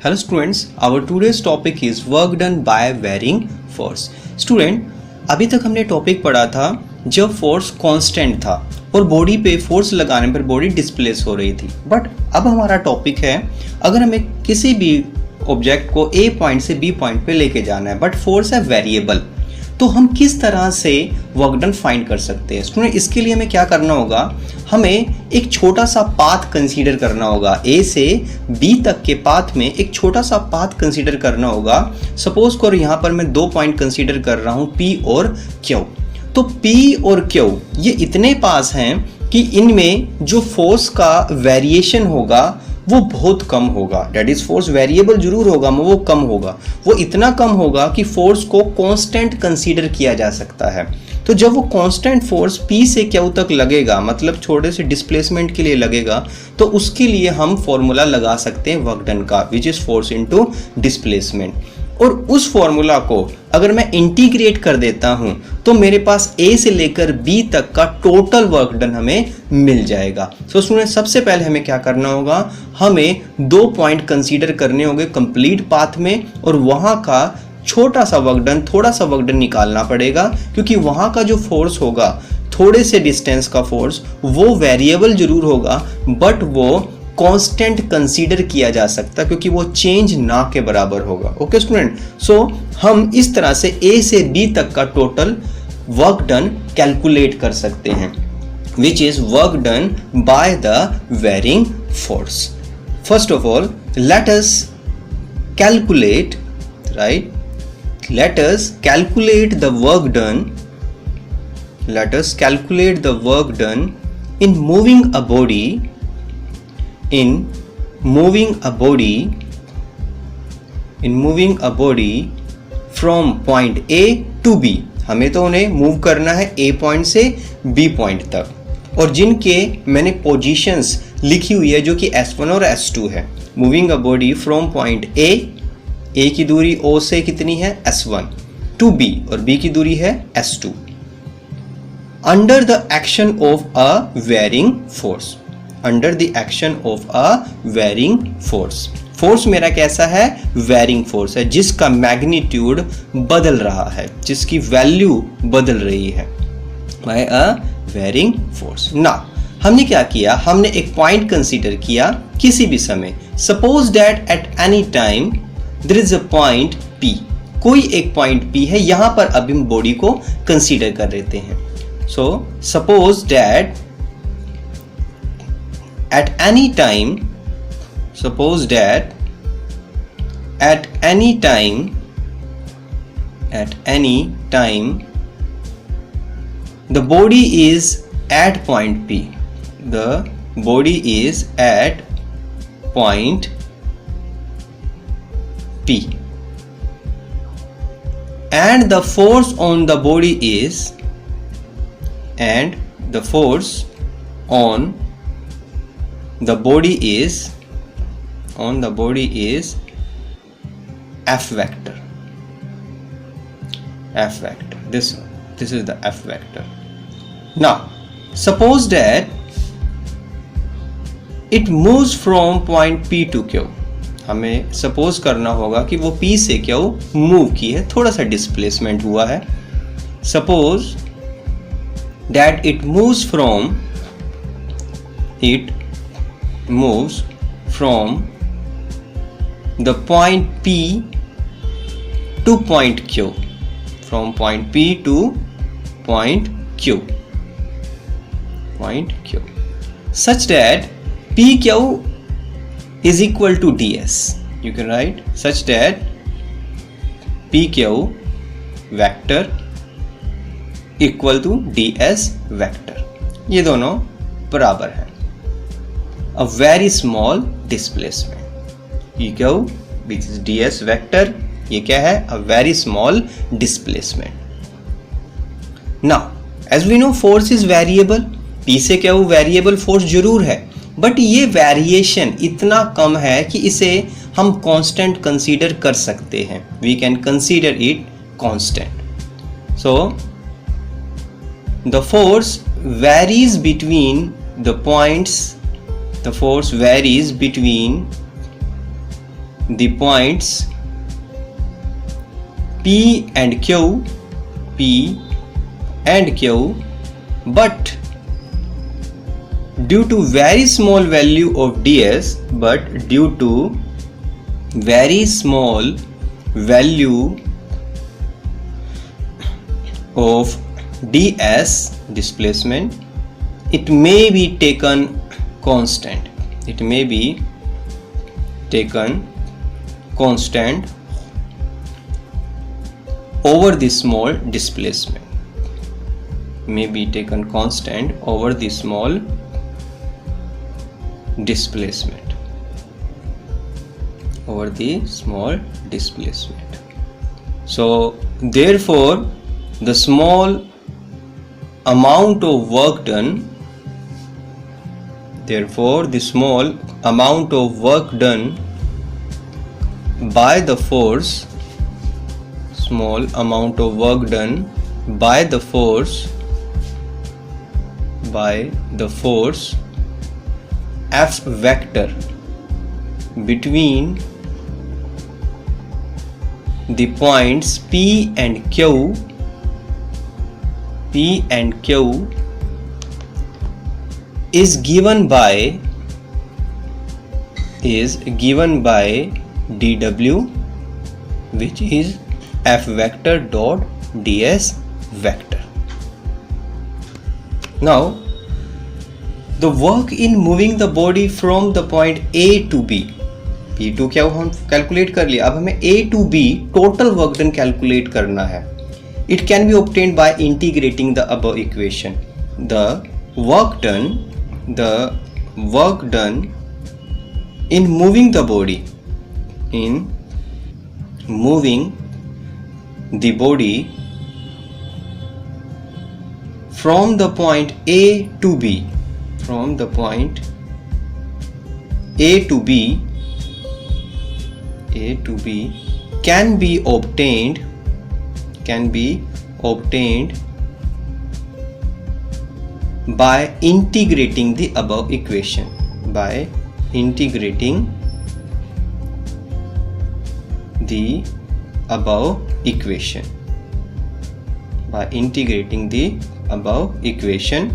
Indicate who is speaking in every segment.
Speaker 1: Hello students, our today's topic is work done by varying force. Student, अभी तक हमने topic पढ़ा था जब फोर्स कांस्टेंट था और बॉडी पे फोर्स लगाने पर बॉडी डिस्प्लेस हो रही थी। बट अब हमारा टॉपिक है अगर हमें किसी भी ऑब्जेक्ट को ए पॉइंट से बी पॉइंट पे लेके जाना है बट फोर्स है वेरिएबल, तो हम किस तरह से वर्क डन फाइंड कर सकते हैं। स्टूडेंट, इसके लिए हमें क्या करना होगा, हमें एक छोटा सा पाथ कंसीडर करना होगा। ए से बी तक के पाथ में एक छोटा सा पाथ कंसीडर करना होगा। सपोज करो यहाँ पर मैं 2 पॉइंट कंसीडर कर रहा हूँ P और Q। तो P और Q ये इतने पास हैं कि इनमें जो फोर्स का वेरिएशन होगा वो बहुत कम होगा। डेट इज फोर्स वेरिएबल जरूर होगा मगर वो कम होगा। वो इतना कम होगा कि फोर्स को कांस्टेंट कंसीडर किया जा सकता है। तो जब वो कांस्टेंट फोर्स P से Q तक लगेगा, मतलब छोटे से डिस्प्लेसमेंट के लिए लगेगा, तो उसके लिए हम फॉर्मूला लगा सकते हैं वर्क डन का, which is force into displacement. और उस फॉर्मूला को अगर मैं इंटीग्रेट कर देता हूं तो मेरे पास A से लेकर B तक का टोटल वर्क डन हमें मिल जाएगा। सो स्टूडेंट, सबसे पहले हमें क्या करना होगा, हमें 2 पॉइंट कंसीडर करने होंगे कंप्लीट पाथ में और वहां का छोटा सा वर्क डन, थोड़ा सा वर्क डन निकालना पड़ेगा, क्योंकि वहां का जो फोर्स होगा, थोड़े से डिस्टेंस का फोर्स, वो वेरिएबल जरूर होगा बट वो कांस्टेंट कंसीडर किया जा सकता, क्योंकि वो चेंज ना के बराबर होगा। ओके स्टूडेंट, सो हम इस तरह से A से B तक का टोटल वर्क डन कैलकुलेट कर सकते हैं, which is work done by the varying force. First of all, let us calculate, right? Let us calculate the work done. Let us calculate the work done in moving a body. In moving a body from point A to B. हमें तो उन्हें move करना है A point से B point तक, और जिनके मैंने पोजीशंस लिखी हुई है जो कि S1 और S2 है। Moving a body from point A की दूरी O से कितनी है S1 टू B, और B की दूरी है S2, under the action of a varying force. Under the action of a varying force. Force मेरा कैसा है, वेरिंग फोर्स है, जिसका मैग्नीट्यूड बदल रहा है, जिसकी वैल्यू बदल रही है, बाय अ वेरिंग फोर्स। ना हमने क्या किया, हमने एक पॉइंट कंसीडर किया किसी भी समय। Suppose that at any time there is a point P, कोई एक पॉइंट P है, यहां पर अब हम बॉडी को कंसीडर कर लेते हैं। So suppose that at any time, suppose that at any time the body is at point P. The body is at point P and the force on the body is F vector. This is the F vector. Now suppose that it moves from point P to Q. हमें suppose करना होगा कि वो P से Q move की है, थोड़ा सा डिस्प्लेसमेंट हुआ है। Suppose that it moves from the point P to point Q, from point P to point Q, such that PQ is equal to ds. You can write such that PQ vector equal to ds vector. ये दोनों बराबर है। A very small displacement, PQ which is ds vector, ये क्या है, a very small displacement. Now as we know force is variable, P से Q variable force जरूर है, बट ये वेरिएशन इतना कम है कि इसे हम कांस्टेंट कंसीडर कर सकते हैं। We can consider it constant. So the force varies between the points, the force varies between the points P and Q, but due to very small value of ds, but due to very small value of ds, displacement, it may be taken constant. It may be taken constant over the small displacement. May be taken constant over the small displacement. Over the small displacement. So therefore, the small amount of work done, therefore the small amount of work done by the force, small amount of work done by the force F vector between the points P and Q is given by dw, which is F vector dot ds vector. Now the work in moving the body from the point A to B, P2 क्या हम calculate कर लिया, अब हमें A to B total work done calculate करना है. It can be obtained by integrating the above equation. The work done in moving the body, from the point A to B, can be obtained by integrating the above equation. By integrating the above equation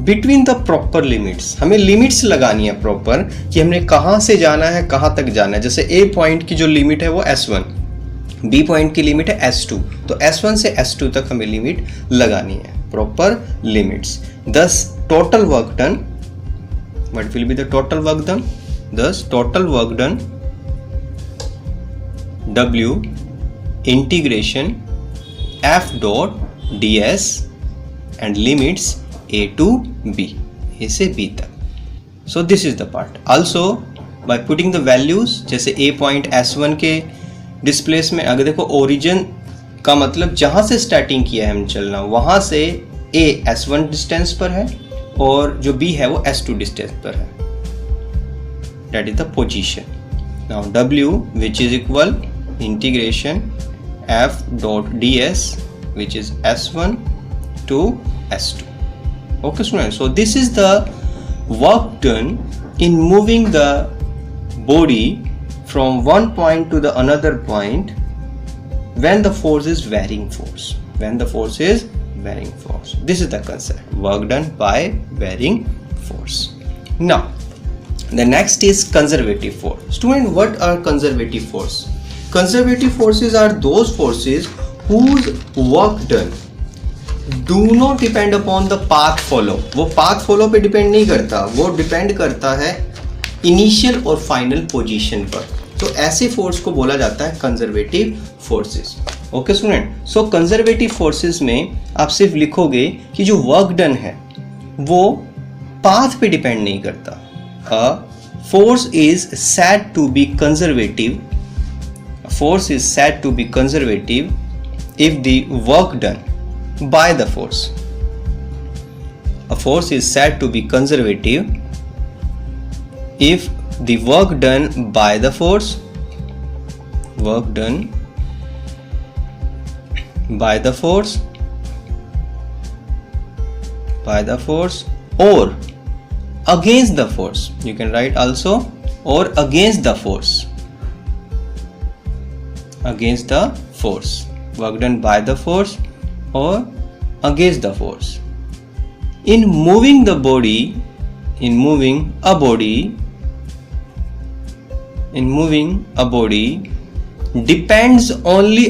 Speaker 1: between the proper limits. हमें limits लगानी है proper कि हमने कहां से जाना है, कहां तक जाना है. जैसे A पॉइंट की जो लिमिट है वो S1, B पॉइंट की लिमिट है S2, तो S1 से S2 तक हमें लिमिट लगानी है, proper limits. Thus total work done, what will be the total work done? Thus total work done W integration F dot ds and limits A to B, A से B तक. So this is the part. Also by putting the values, जैसे A point S1 के displace में, अगर देखो origin का मतलब जहां से स्टार्टिंग किया है हम चलना, वहां से A S1 डिस्टेंस पर है और जो B है वो S2 डिस्टेंस पर है. That is the position. Now W which is equal integration F dot ds which is S1 to S2. Okay students, so this is the work done in moving the body from one point to the another point when the force is varying force. This is the concept, work done by varying force. Now the next is conservative force. Student, what are conservative force? Conservative forces are those forces whose work done do not depend upon the path follow. वो path follow पे depend नहीं करता, वो depend करता है initial और final position पर. तो ऐसे फोर्स को बोला जाता है कंजर्वेटिव फोर्सेस. ओके स्टूडेंट, सो कंजर्वेटिव फोर्सेस में आप सिर्फ लिखोगे कि जो वर्क डन है वो पाथ पे डिपेंड नहीं करता. A force is said to be conservative, force is said to be conservative if the work done by the force. A force is said to be conservative if the work done by the force, or against the force. You can write also or against the force. against the force, work done by the force or against the force. In moving a body depends only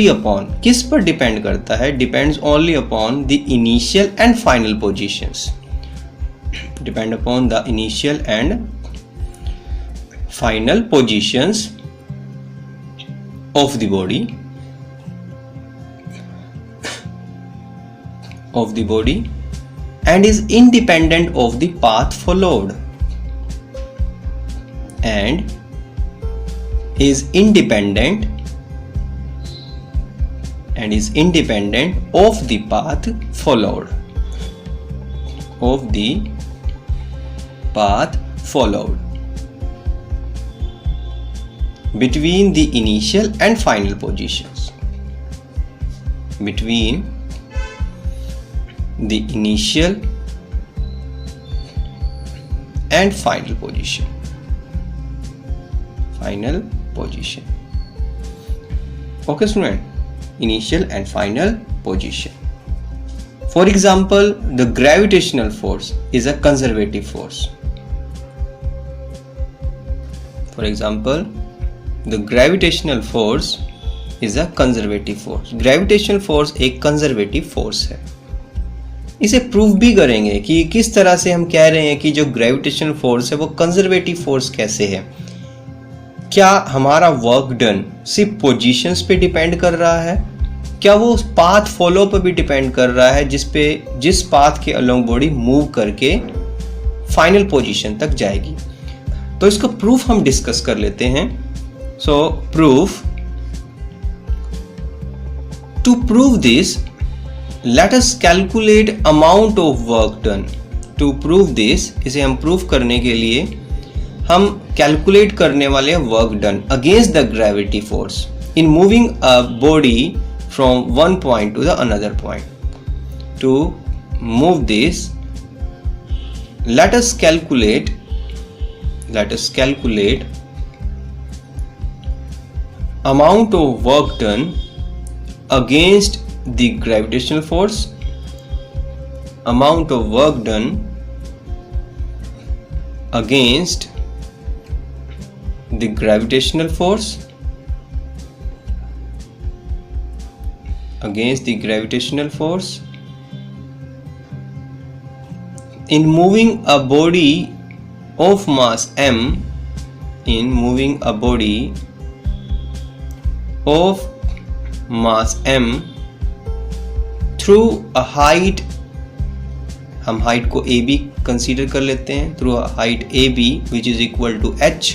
Speaker 1: upon, किस पर depend करता है? Depends only upon the initial and final positions, depend upon the initial and final positions of the body and is independent of the path followed, and is independent of the path followed, between the initial and final positions, and final position. Okay student, initial and final position. For example, the gravitational force is a conservative force. Gravitational force एक conservative force है. इसे proof भी करेंगे कि किस तरह से हम कह रहे हैं कि जो ग्रेविटेशनल फोर्स है वो कंजर्वेटिव फोर्स कैसे है. क्या हमारा वर्क डन सिर्फ पोजीशंस पे डिपेंड कर रहा है? क्या वो पाथ फॉलो पर भी डिपेंड कर रहा है जिस पाथ के अलोंग बॉडी मूव करके फाइनल पोजीशन तक जाएगी? तो इसका प्रूफ हम डिस्कस कर लेते हैं. So proof, to prove this let us calculate amount of work done. To prove this, इसे हम प्रूव करने के लिए हम कैलकुलेट करने वाले हैं work done against the gravity force in moving a body from one point to the another point. To move this, let us calculate amount of work done against the gravitational force, amount of work done against the gravitational force, in moving a body of mass m, through a height, हम height को AB consider कर लेते हैं, through a height AB which is equal to h,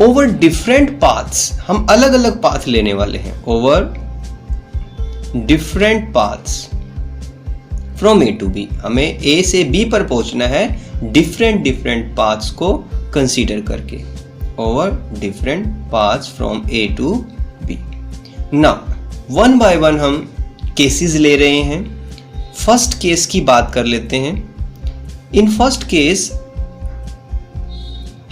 Speaker 1: over different paths. हम अलग अलग path लेने वाले हैं. Over different paths from A to B. हमें A से B पर पहुंचना है डिफरेंट पाथ्स को कंसीडर करके. Over different paths from A to B. Now one by one हम केसेस ले रहे हैं. फर्स्ट केस की बात कर लेते हैं. इन फर्स्ट केस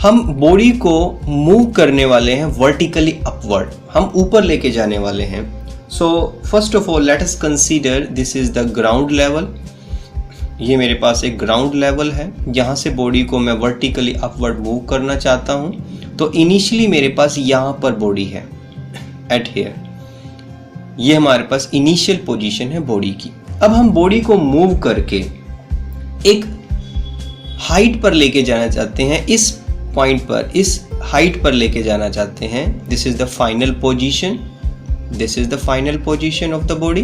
Speaker 1: हम बॉडी को मूव करने वाले हैं वर्टिकली अपवर्ड, हम ऊपर लेके जाने वाले हैं. So first of all let us consider this is the ground level. ये मेरे पास एक ग्राउंड लेवल है, यहाँ से बॉडी को मैं वर्टिकली अपवर्ड मूव करना चाहता हूँ. तो इनिशियली मेरे पास यहाँ पर बॉडी है एट हियर. ये हमारे पास इनिशियल पोजीशन है बॉडी की. अब हम बॉडी को मूव करके एक हाइट पर लेके जाना चाहते हैं. इस पॉइंट पर, इस हाइट पर लेके जाना चाहते हैं. This is the final position of the body.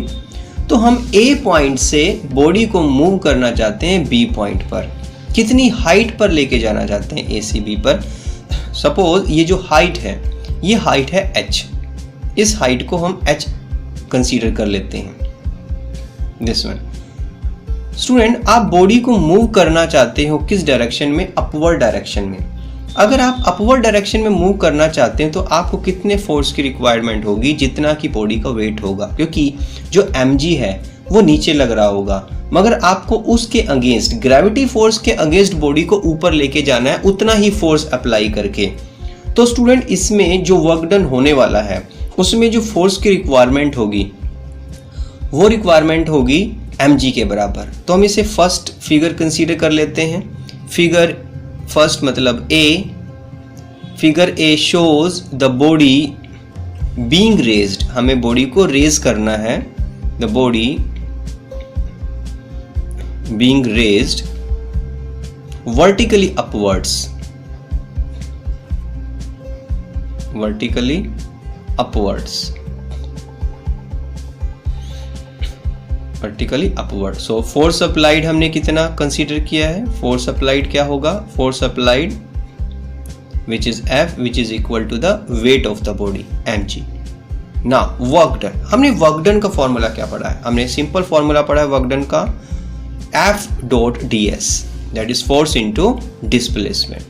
Speaker 1: तो हम A पॉइंट से बॉडी को मूव करना चाहते हैं B पॉइंट पर. कितनी हाइट पर लेके जाना चाहते हैं A से B पर? सपोज ये जो हाइट है, ये हाइट है h. इस हाइट को हम h कंसीडर कर लेते हैं. This one. स्टूडेंट, आप बॉडी को मूव करना चाहते हो किस डायरेक्शन में? अपवर्ड डायरेक्शन में. अगर आप अपवर्ड डायरेक्शन में मूव करना चाहते हैं तो आपको कितने फोर्स की रिक्वायरमेंट होगी? जितना कि बॉडी का वेट होगा, क्योंकि जो mg है वो नीचे लग रहा होगा, मगर आपको उसके अगेंस्ट, ग्रेविटी फोर्स के अगेंस्ट बॉडी को ऊपर लेके जाना है उतना ही फोर्स अप्लाई करके। तो स्टूडेंट इसमें जो वर्क डन होने वाला है उसमें जो फोर्स की रिक्वायरमेंट होगी वो रिक्वायरमेंट होगी mg के बराबर। तो हम इसे फर्स्ट फिगर कंसीडर कर लेते हैं। फिगर फर्स्ट मतलब figure A shows the body being raised, हमें बॉडी को रेज करना है, the body being raised vertically upwards, vertically upwards, vertically upward. So force applied हमने कितना कंसीडर किया है, फोर्स अप्लाइड क्या होगा, force applied which is F which is equal to the weight of the body mg। ना work done, हमने work done का formula क्या पढ़ा है, हमने सिंपल फॉर्मूला पढ़ा है वर्क डन का F dot ds that is force into displacement,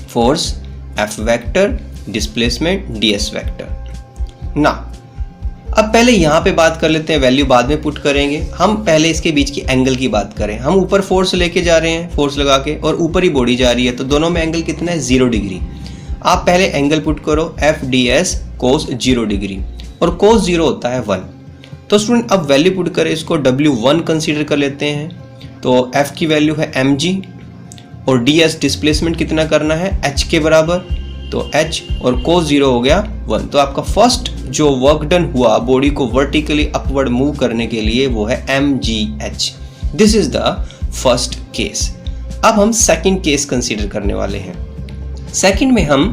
Speaker 1: force F vector displacement ds vector. ना अब पहले यहाँ पे बात कर लेते हैं, वैल्यू बाद में पुट करेंगे, हम पहले इसके बीच की एंगल की बात करें। हम ऊपर फोर्स लेके जा रहे हैं, फोर्स लगा के, और ऊपर ही बॉडी जा रही है, तो दोनों में एंगल कितना है 0 डिग्री। आप पहले एंगल पुट करो एफ डी एस कोस 0 डिग्री, और कोस 0 होता है 1। तो स्टूडेंट अब वैल्यू पुट करें, इसको W1 कंसीडर कर लेते हैं। तो F की वैल्यू है mg और ds डिस्प्लेसमेंट कितना करना है h के बराबर, तो h और कोस 0 हो गया 1। तो आपका फर्स्ट जो वर्क डन हुआ बॉडी को वर्टिकली अपवर्ड मूव करने के लिए वो है mgh। This is the first case. अब हम सेकंड केस कंसीडर करने वाले हैं। सेकंड में हम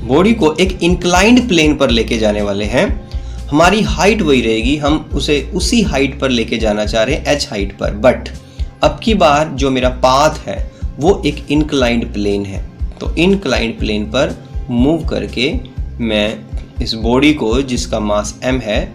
Speaker 1: बॉडी को एक इंक्लाइंड प्लेन पर लेके जाने वाले हैं। हमारी हाइट वही रहेगी, हम उसे उसी हाइट पर लेके जाना चाह रहे हैं h हाइट पर, बट अब की बार जो मेरा पाथ है वो एक इंक्लाइंड प्लेन है। तो इंक्लाइंड प्लेन पर मूव करके मैं इस बॉडी को जिसका मास m है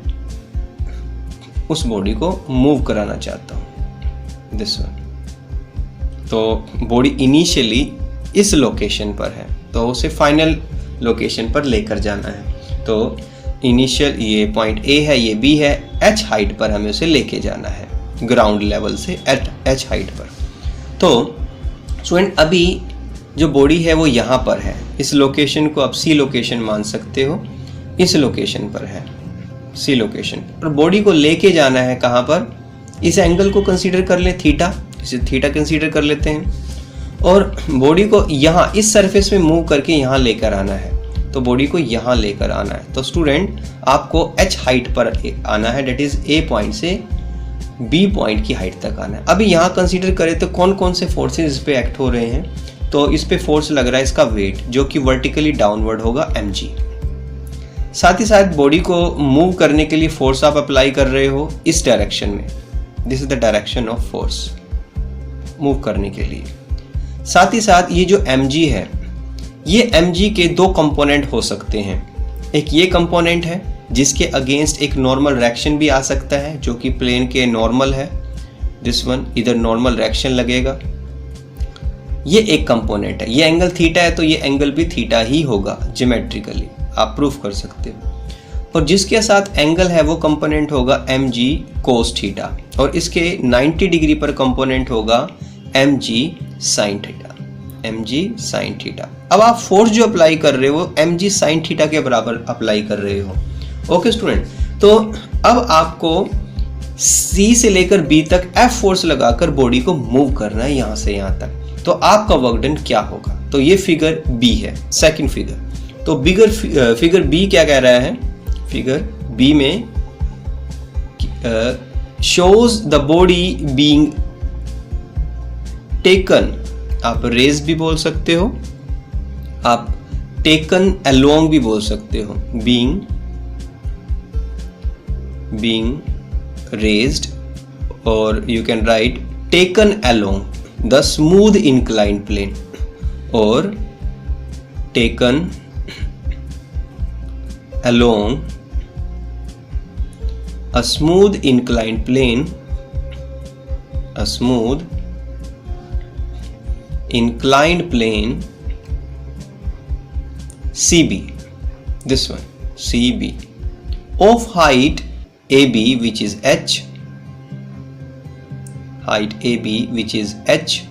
Speaker 1: उस बॉडी को मूव कराना चाहता हूं, दिस वन। तो बॉडी इनिशियली इस लोकेशन पर है, तो उसे फाइनल लोकेशन पर लेकर जाना है। तो इनिशियल ये पॉइंट A है, ये B है, h हाइट पर हमें उसे लेके जाना है, ग्राउंड लेवल से h हाइट पर। तो स्टूडेंट अभी जो बॉडी है वो यहाँ पर है, इस लोकेशन को आप C लोकेशन मान सकते हो, इस लोकेशन पर है C लोकेशन, और बॉडी को लेके जाना है कहाँ पर, इस एंगल को कंसीडर कर लें थीटा, इसे थीटा कंसीडर कर लेते हैं, और बॉडी को यहाँ इस सरफेस में मूव करके यहाँ लेकर आना है। तो बॉडी को यहाँ लेकर आना है, तो स्टूडेंट आपको h हाइट पर आना है, डेट इज A पॉइंट से B पॉइंट की हाइट तक आना है। अभी यहाँ कंसीडर करें तो कौन कौन से फोर्सेस इस पे एक्ट हो रहे हैं, तो इस पे फोर्स लग रहा है इसका वेट, जो कि वर्टिकली डाउनवर्ड होगा mg। साथ ही साथ बॉडी को मूव करने के लिए फोर्स आप अप्लाई कर रहे हो इस डायरेक्शन में, this is the direction of force move करने के लिए। साथ ही साथ ये जो mg है, ये mg के दो कंपोनेंट हो सकते हैं। एक ये कंपोनेंट है जिसके अगेंस्ट एक नॉर्मल रिएक्शन भी आ सकता है, जो कि प्लेन के नॉर्मल है, दिस वन, इधर नॉर्मल रिएक्शन लगेगा, ये एक कंपोनेंट है। ये एंगल थीटा है तो ये एंगल भी थीटा ही होगा, ज्योमेट्रिकली आप प्रूफ कर सकते हो। और जिसके साथ एंगल है वो कंपोनेंट होगा mg cos थीटा, और इसके 90 डिग्री पर कंपोनेंट होगा mg sin theta, mg sin theta. अब आप फोर्स जो अप्लाई कर रहे हो mg sin थीटा के बराबर अप्लाई कर रहे हो। ओके स्टूडेंट, तो अब आपको C से लेकर B तक F फोर्स लगाकर बॉडी को मूव करना है यहाँ से यहाँ तक। तो आपका वर्क डन क्या होगा, तो ये फिगर B है, सेकंड फिगर। तो फिगर B क्या कह रहा है, फिगर B में shows the body being taken, आप रेज भी बोल सकते हो, आप टेकन अलोंग भी बोल सकते हो, being raised, or you can write taken along the smooth inclined plane, or taken along a smooth inclined plane, a smooth inclined plane CB, this one CB, of height AB which is h height AB which is h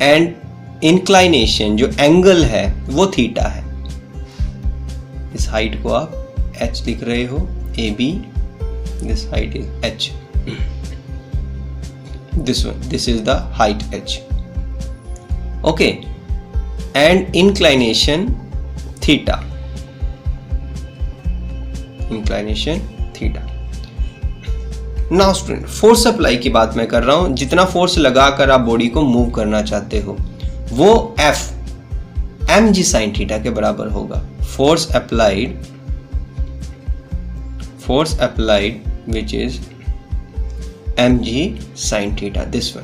Speaker 1: and inclination जो angle है वो theta है। इस height को आप h लिख रहे हो AB, this height is h, this one, this is the height h, okay, and inclination theta, inclination theta। Now student force apply की बात मैं कर रहा हूं, जितना फोर्स लगाकर आप बॉडी को मूव करना चाहते हो वो F mg sin थीटा के बराबर होगा। Force applied which is mg sin theta, this one,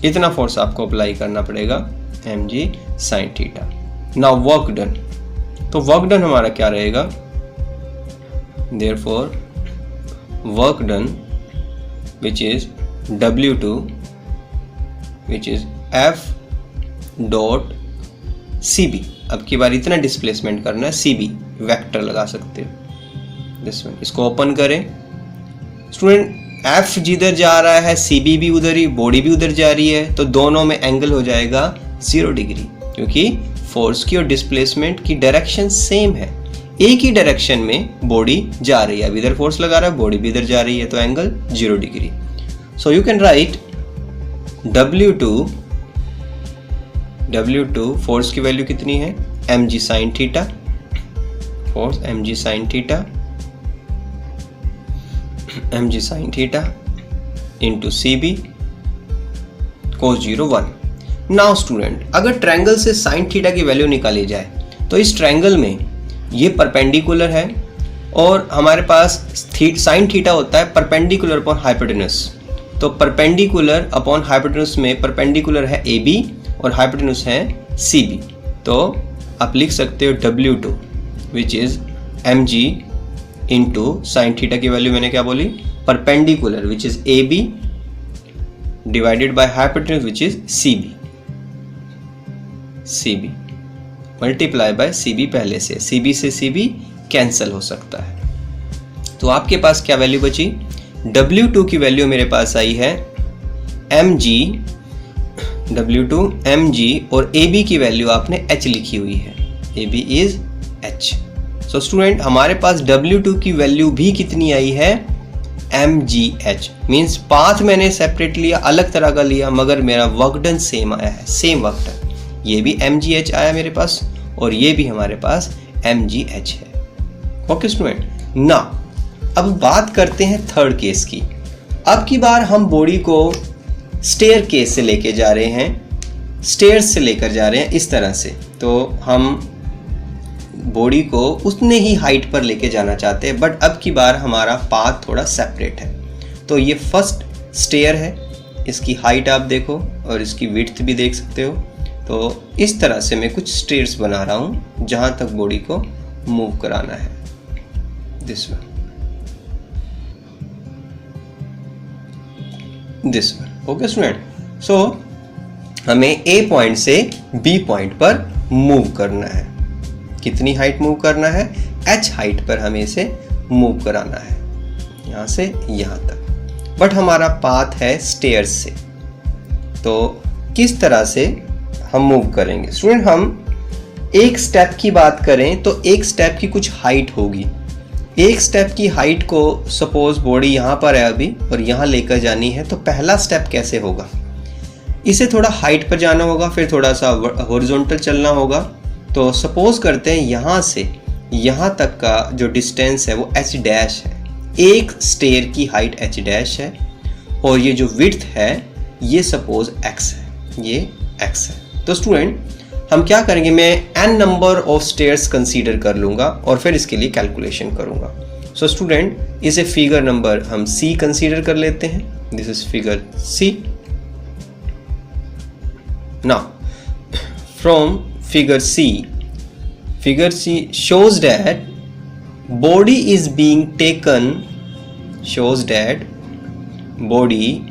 Speaker 1: इतना फोर्स आपको अप्लाई करना पड़ेगा mg sin theta. Now work done, तो वर्क डन हमारा क्या रहेगा, therefore work done which is W2 which is F dot CB। अब की बार इतना डिस्प्लेसमेंट करना है, CB वेक्टर लगा सकते हो, दिस वन। इसको ओपन करें स्टूडेंट, F जिधर जा रहा है CB भी उधर ही, बॉडी भी उधर जा रही है, तो दोनों में एंगल हो जाएगा 0 डिग्री, क्योंकि फोर्स की और डिस्प्लेसमेंट की डायरेक्शन सेम है, एक ही डायरेक्शन में बॉडी जा रही है। अब इधर फोर्स लगा रहा है, बॉडी भी इधर जा रही है, तो angle 0 degree. So you can right W2 force की वैल्यू कितनी है, mg sin theta, force mg sin theta into CB cos 0 1। Now student अगर ट्रायंगल से sin थीटा की वैल्यू निकाली जाए तो इस ट्रायंगल में ये परपेंडिकुलर है और हमारे पास साइन थीटा होता है परपेंडिकुलर अपॉन हाइपोटेनस, तो परपेंडिकुलर अपॉन हाइपोटेनस में परपेंडिकुलर है AB और हाइपोटेनस है CB, तो आप लिख सकते हो W2 which is mg into sine theta की वैल्यू मैंने क्या बोली, perpendicular which is AB divided by hypotenuse which is CB multiply by CB, पहले से CB से CB कैंसिल हो सकता है, तो आपके पास क्या वैल्यू बची, W2 की वैल्यू मेरे पास आई है mg, W2 mg और AB की वैल्यू आपने h लिखी हुई है, AB is h। So student हमारे पास W2 की वैल्यू भी कितनी आई है, mgh, मीन्स पाथ मैंने सेपरेट लिया, अलग तरह का लिया, मगर मेरा वर्क डन सेम आया है, सेम वर्क डन, ये भी mgh आया मेरे पास और ये भी हमारे पास mgh है। ओके स्टूडेंट, ना अब बात करते हैं थर्ड केस की। अब की बार हम बॉडी को स्टेयर केस से लेके जा रहे हैं, स्टेयर्स से लेकर जा रहे हैं इस तरह से, तो हम बॉडी को उतने ही हाइट पर लेके जाना चाहते हैं, बट अब की बार हमारा पाथ थोड़ा सेपरेट है। तो ये फर्स्ट स्टेयर है, इसकी हाइट आप देखो और इसकी विड्थ भी देख सकते हो, तो इस तरह से मैं कुछ स्टेयर्स बना रहा हूं जहां तक बॉडी को मूव कराना है, this one, this one. Okay student, so हमें A पॉइंट से B पॉइंट पर मूव करना है, कितनी हाइट मूव करना है, h हाइट पर हमें इसे मूव कराना है, यहां से यहां तक, बट हमारा पाथ है स्टेयर्स से, तो किस तरह से हम मूव करेंगे स्टूडेंट। हम एक स्टेप की बात करें तो एक स्टेप की कुछ हाइट होगी, एक स्टेप की हाइट को सपोज बॉडी यहाँ पर है अभी और यहाँ लेकर जानी है, तो पहला स्टेप कैसे होगा, इसे थोड़ा हाइट पर जाना होगा, फिर थोड़ा सा हॉरिजॉन्टल चलना होगा। तो सपोज करते हैं यहाँ से यहाँ तक का जो डिस्टेंस है वो h डैश है, एक स्टेयर की हाइट h डैश है और ये जो विड्थ है ये सपोज x है, ये x है। तो स्टूडेंट हम क्या करेंगे, मैं n number of stairs consider कर लूँगा और फिर इसके लिए कैलकुलेशन करूँगा। सो स्टूडेंट इसे फिगर नंबर हम C कंसीडर कर लेते हैं, this is figure C। Now from figure C shows that body is being taken, shows that body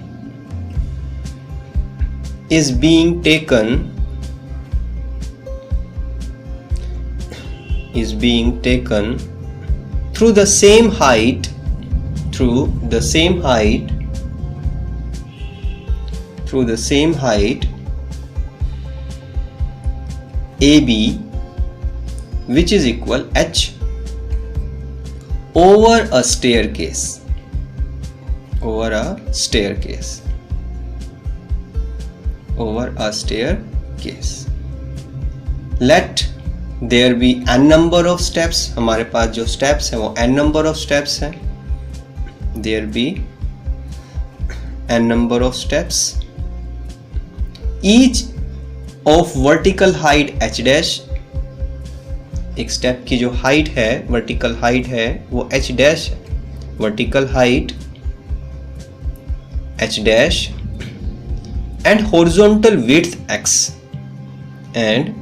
Speaker 1: is being taken through the same height through the same height AB, which is equal h over a staircase. Over a staircase. Over a staircase. Let there be n number of steps. हमारे पास जो steps हैं वो n number of steps हैं. There be n number of steps. Each of vertical height h dash. एक step की जो height है, vertical height है, वो h डैश है. Vertical height h dash and horizontal width x and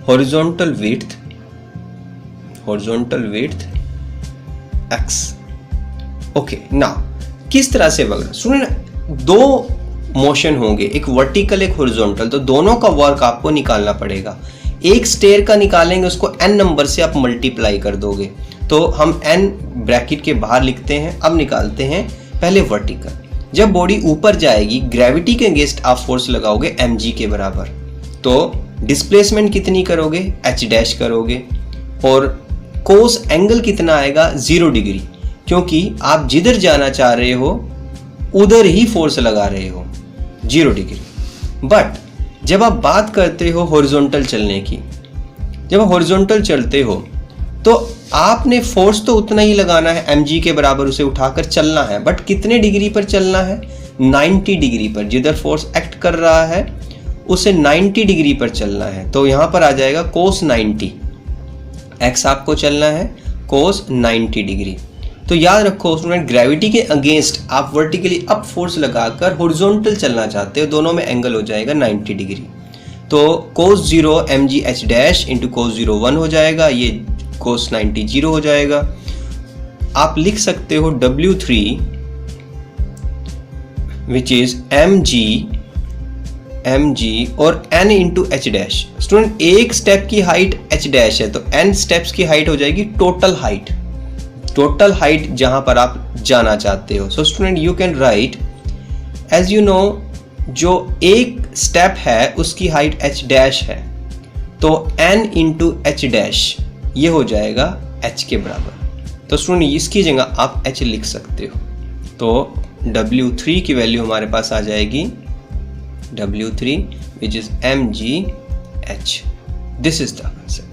Speaker 1: horizontal width x. Okay, now किस तरह से वगैरह सुनिए, दो मोशन होंगे, एक वर्टिकल एक हॉरिजॉन्टल, तो दोनों का वर्क आपको निकालना पड़ेगा. एक स्टेयर का निकालेंगे, उसको n नंबर से आप मल्टीप्लाई कर दोगे, तो हम n ब्रैकेट के बाहर लिखते हैं. अब निकालते हैं पहले वर्टिकल. जब बॉडी ऊपर जाएगी, ग्रेविटी के अगेंस्ट आप फोर्स लगाओगे mg के बराबर, तो डिस्प्लेसमेंट कितनी करोगे, h डैश करोगे, और कोस एंगल कितना आएगा, 0 डिग्री, क्योंकि आप जिधर जाना चाह रहे हो उधर ही फोर्स लगा रहे हो, 0 डिग्री. बट जब आप बात करते हो हॉरिजॉन्टल चलने की, जब आप हॉरिजॉन्टल चलते हो तो आपने फोर्स तो उतना ही लगाना है, mg के बराबर उसे उठाकर चलना है, बट कितने डिग्री पर चलना है, 90 डिग्री पर. जिधर फोर्स एक्ट कर रहा है उसे 90 डिग्री पर चलना है. तो यहां पर आ जाएगा कोस 90, x आपको चलना है कोस 90 डिग्री. तो याद रखो स्टूडेंट, ग्रेविटी के अगेंस्ट आप वर्टिकली अप फोर्स लगाकर हॉरिजॉन्टल चलना चाहते हो, दोनों में एंगल हो जाएगा 90 डिग्री. तो कोस 0 mg h dash into cos 0 1 हो जाएगा, ये कोस 90 0 हो जाएगा. आप लिख सकते हो W3 विच इज mg और n into h dash. Student, एक स्टेप की हाइट h डैश है, तो n स्टेप्स की हाइट हो जाएगी टोटल हाइट, टोटल हाइट जहां पर आप जाना चाहते हो. So student, you can write as you know, जो एक स्टेप है उसकी हाइट h डैश है, तो n इंटू h डैश ये हो जाएगा h के बराबर. तो स्टूडेंट, इसकी जगह आप h लिख सकते हो. तो W3 की वैल्यू हमारे पास आ जाएगी W3 which is mgh. This is the concept.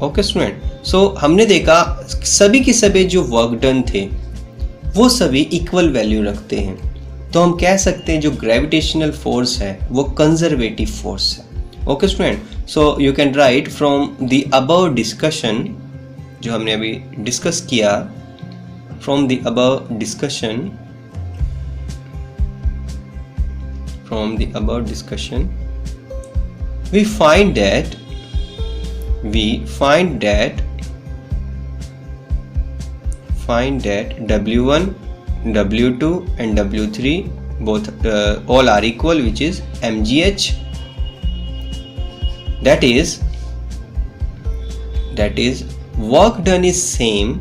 Speaker 1: Okay student, so हमने देखा सभी के सभी जो वर्क डन थे वो सभी इक्वल वैल्यू रखते हैं. तो हम कह सकते हैं जो ग्रेविटेशनल फोर्स है वो कंजर्वेटिव फोर्स है. Okay student, so you can right from the above discussion, जो हमने अभी डिस्कस किया, from the above discussion, from the above discussion, we find that W1, W2 and W3 both all are equal, which is mgh. That is work done is same,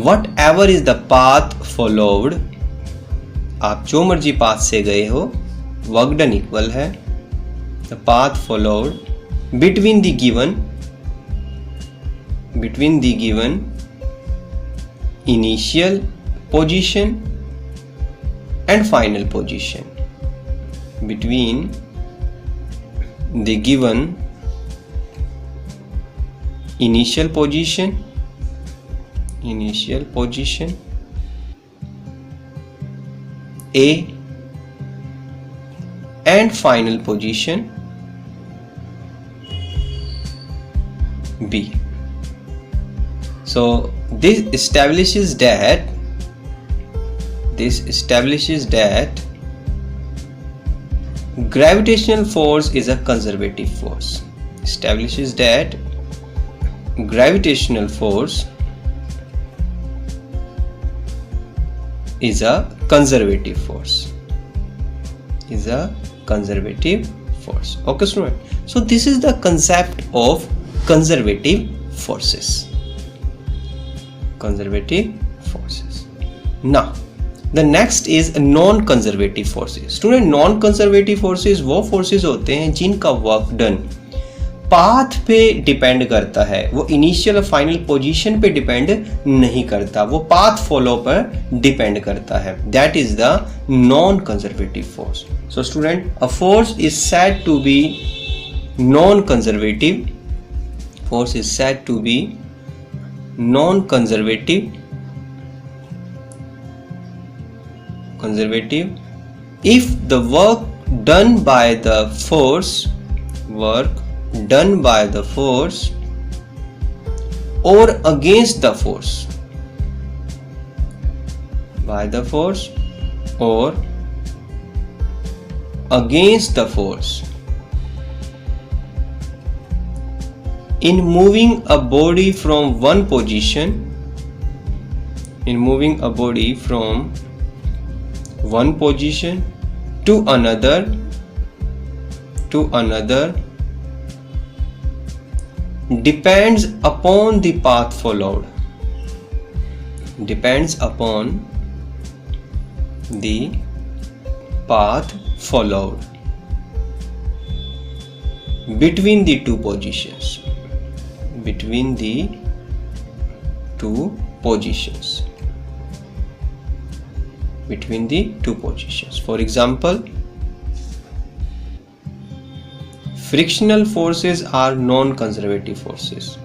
Speaker 1: whatever is the path followed. आप जो मर्जी path से गए हो, work done equal है. the path followed between the given initial position and final position, between the given initial position A and final position B. So this establishes that gravitational force is a conservative force. Establishes that gravitational force is a conservative force. Okay student, so this is the concept of conservative forces. conservative forces. Now the next is non conservative forces. Student non conservative forces वो forces होते हैं जिनका work done path पे depend करता है, वो initial और final position पे डिपेंड नहीं करता, वो पाथ फॉलो पर डिपेंड करता है. That is the non conservative force. So student, a force is said to be non conservative. Force is said to be non conservative if the work done by the force or against the force or against the force in moving a body from one position to another depends upon the path followed. Between the two positions. For example, frictional forces are non-conservative forces.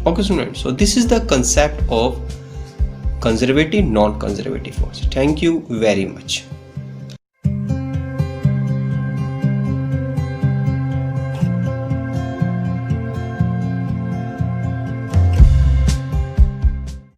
Speaker 1: Okay students, so this is the concept of conservative, non-conservative force. Thank you very much.